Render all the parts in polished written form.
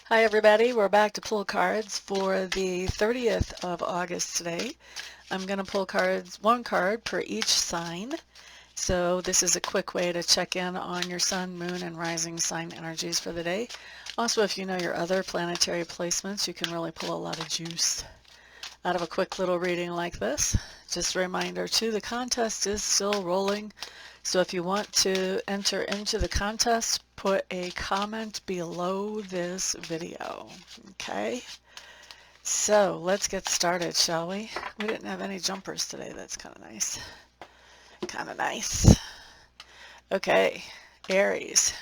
Hi everybody, we're back to pull cards for the 30th of August today. I'm going to pull cards, one card per each sign. So this is a quick way to check in on your sun, moon, and rising sign energies for the day. Also, if you know your other planetary placements, you can really pull a lot of juice out of a quick little reading like this. Just a reminder too, the contest is still rolling. So if you want to enter into the contest, put a comment below this video. Okay, so let's get started, shall we? We didn't have any jumpers today. That's kind of nice. Kind of nice. Okay, Aries.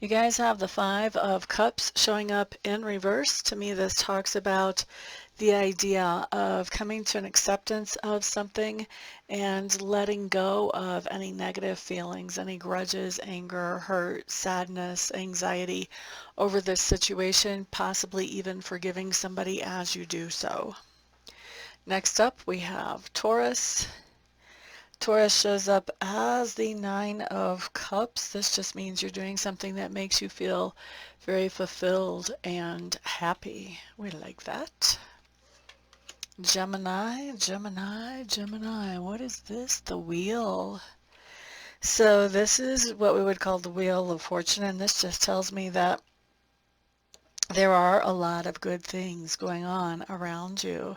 You guys have the Five of Cups showing up in reverse. To me, this talks about the idea of coming to an acceptance of something and letting go of any negative feelings, any grudges, anger, hurt, sadness, anxiety over this situation, possibly even forgiving somebody as you do so. Next up, we have Taurus. Taurus shows up as the Nine of Cups. This just means you're doing something that makes you feel very fulfilled and happy. We like that. Gemini, Gemini, Gemini. What is this? The wheel. So this is what we would call the Wheel of Fortune, and this just tells me that there are a lot of good things going on around you.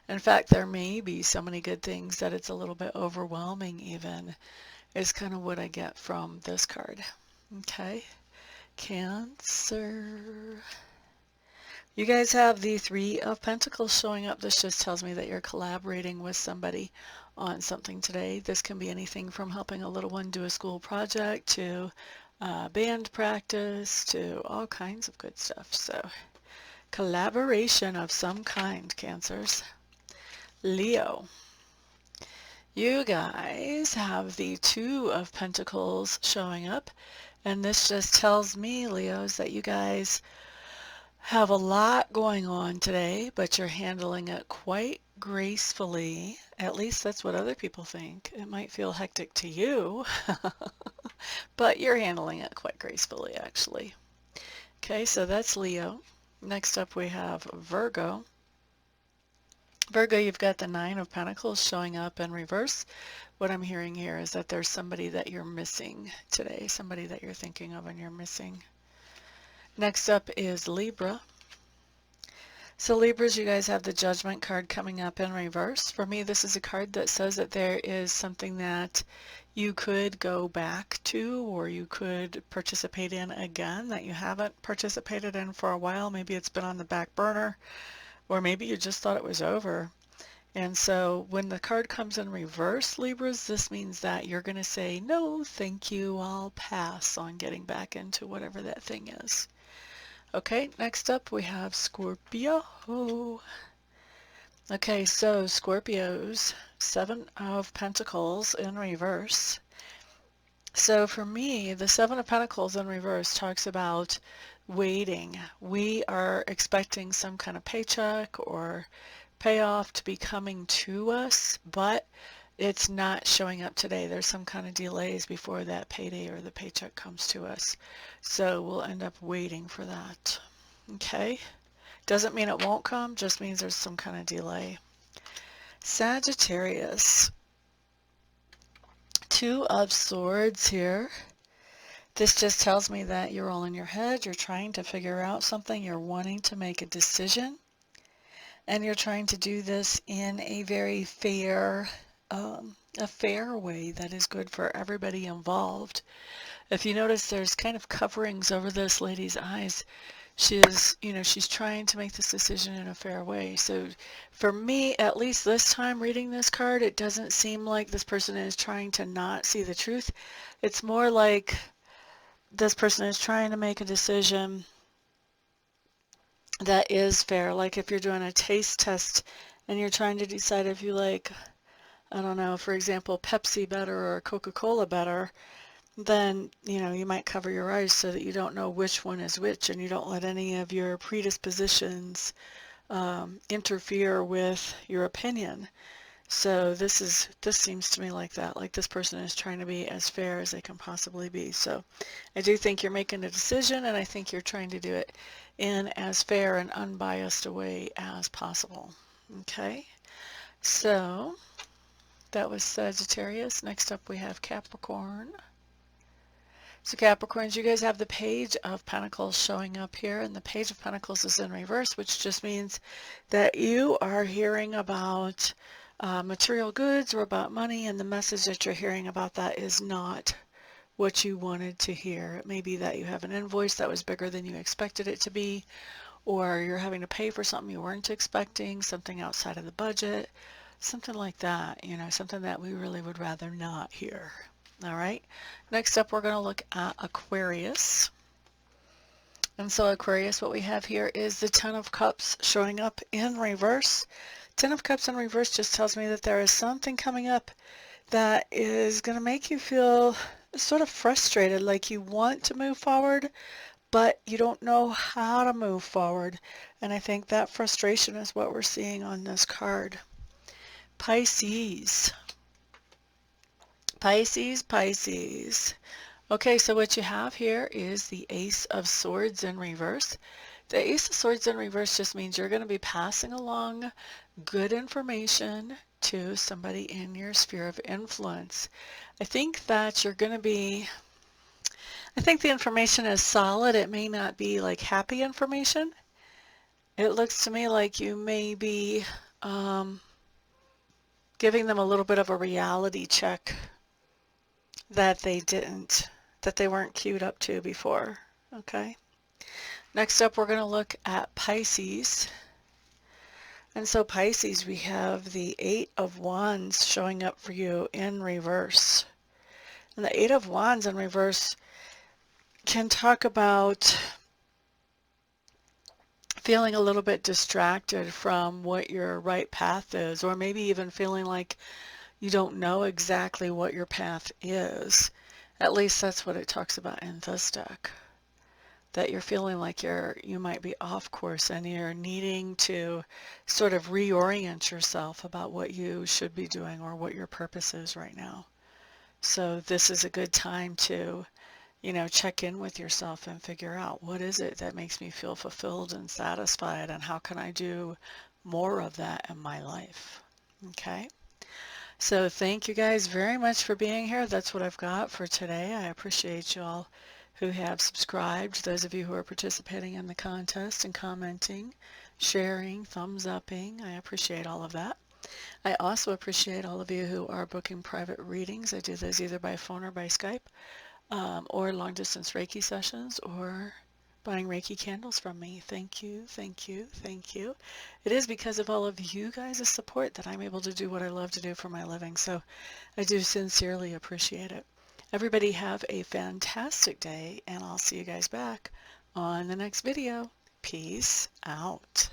In fact, there may be so many good things that it's a little bit overwhelming even, is kind of what I get from this card. Okay. Cancer. You guys have the Three of Pentacles showing up. This just tells me that you're collaborating with somebody on something today. This can be anything from helping a little one do a school project to band practice to all kinds of good stuff. So collaboration of some kind, Cancers. Leo. You guys have the Two of Pentacles showing up. And this just tells me, Leos, that you guys have a lot going on today, but you're handling it quite gracefully. At least that's what other people think. It might feel hectic to you, but you're handling it quite gracefully, actually. Okay, so that's Leo. Next up we have Virgo. Virgo, you've got the Nine of Pentacles showing up in reverse. What I'm hearing here is that there's somebody that you're missing today, somebody that you're thinking of and you're missing. Next up is Libra. So Libras, you guys have the Judgment card coming up in reverse. For me, this is a card that says that there is something that you could go back to or you could participate in again that you haven't participated in for a while. Maybe it's been on the back burner, or maybe you just thought it was over. And so when the card comes in reverse, Libras, this means that you're going to say, no, thank you, I'll pass on getting back into whatever that thing is. Okay, next up we have Scorpio. Okay, so Scorpios, Seven of Pentacles in reverse. So for me, the Seven of Pentacles in reverse talks about waiting. We are expecting some kind of paycheck or payoff to be coming to us, but it's not showing up today. There's some kind of delays before that payday or the paycheck comes to us. So we'll end up waiting for that. Okay? Doesn't mean it won't come, just means there's some kind of delay. Sagittarius. Two of Swords here. This just tells me that you're all in your head, you're trying to figure out something, you're wanting to make a decision, and you're trying to do this in a very fair way that is good for everybody involved. If you notice, there's kind of coverings over this lady's eyes. She's trying to make this decision in a fair way. So for me, at least this time reading this card, it doesn't seem like this person is trying to not see the truth. It's more like this person is trying to make a decision that is fair. Like if you're doing a taste test and you're trying to decide if you like, I don't know, for example, Pepsi better or Coca-Cola better, then, you might cover your eyes so that you don't know which one is which and you don't let any of your predispositions interfere with your opinion. So this seems to me like that, like this person is trying to be as fair as they can possibly be. So I do think you're making a decision, and I think you're trying to do it in as fair and unbiased a way as possible. Okay, so that was Sagittarius. Next up we have Capricorn. So Capricorns, you guys have the Page of Pentacles showing up here, and the Page of Pentacles is in reverse, which just means that you are hearing about material goods or about money, and the message that you're hearing about that is not what you wanted to hear. It may be that you have an invoice that was bigger than you expected it to be, or you're having to pay for something you weren't expecting, something outside of the budget, something like that, you know, something that we really would rather not hear. All right, next up we're going to look at Aquarius. And so Aquarius, what we have here is the Ten of Cups showing up in reverse. Ten of Cups in reverse just tells me that there is something coming up that is going to make you feel sort of frustrated, like you want to move forward, but you don't know how to move forward. And I think that frustration is what we're seeing on this card. Pisces. Pisces, Pisces. Okay, so what you have here is the Ace of Swords in reverse. The Ace of Swords in reverse just means you're going to be passing along good information to somebody in your sphere of influence. I think that you're going to be, I think the information is solid. It may not be like happy information. It looks to me like you may be giving them a little bit of a reality check that they weren't queued up to before. Okay. Next up, we're going to look at Pisces. And so Pisces, we have the Eight of Wands showing up for you in reverse. And the Eight of Wands in reverse can talk about feeling a little bit distracted from what your right path is, or maybe even feeling like you don't know exactly what your path is. At least that's what it talks about in this deck. That you're feeling like you might be off course and you're needing to sort of reorient yourself about what you should be doing or what your purpose is right now. So this is a good time to, you know, check in with yourself and figure out what is it that makes me feel fulfilled and satisfied, and how can I do more of that in my life. Okay. So thank you guys very much for being here. That's what I've got for today. I appreciate you all who have subscribed, those of you who are participating in the contest and commenting, sharing, thumbs upping. I appreciate all of that. I also appreciate all of you who are booking private readings. I do those either by phone or by Skype, or long distance Reiki sessions, or buying Reiki candles from me. Thank you, thank you, thank you. It is because of all of you guys' support that I'm able to do what I love to do for my living, so I do sincerely appreciate it. Everybody have a fantastic day, and I'll see you guys back on the next video. Peace out.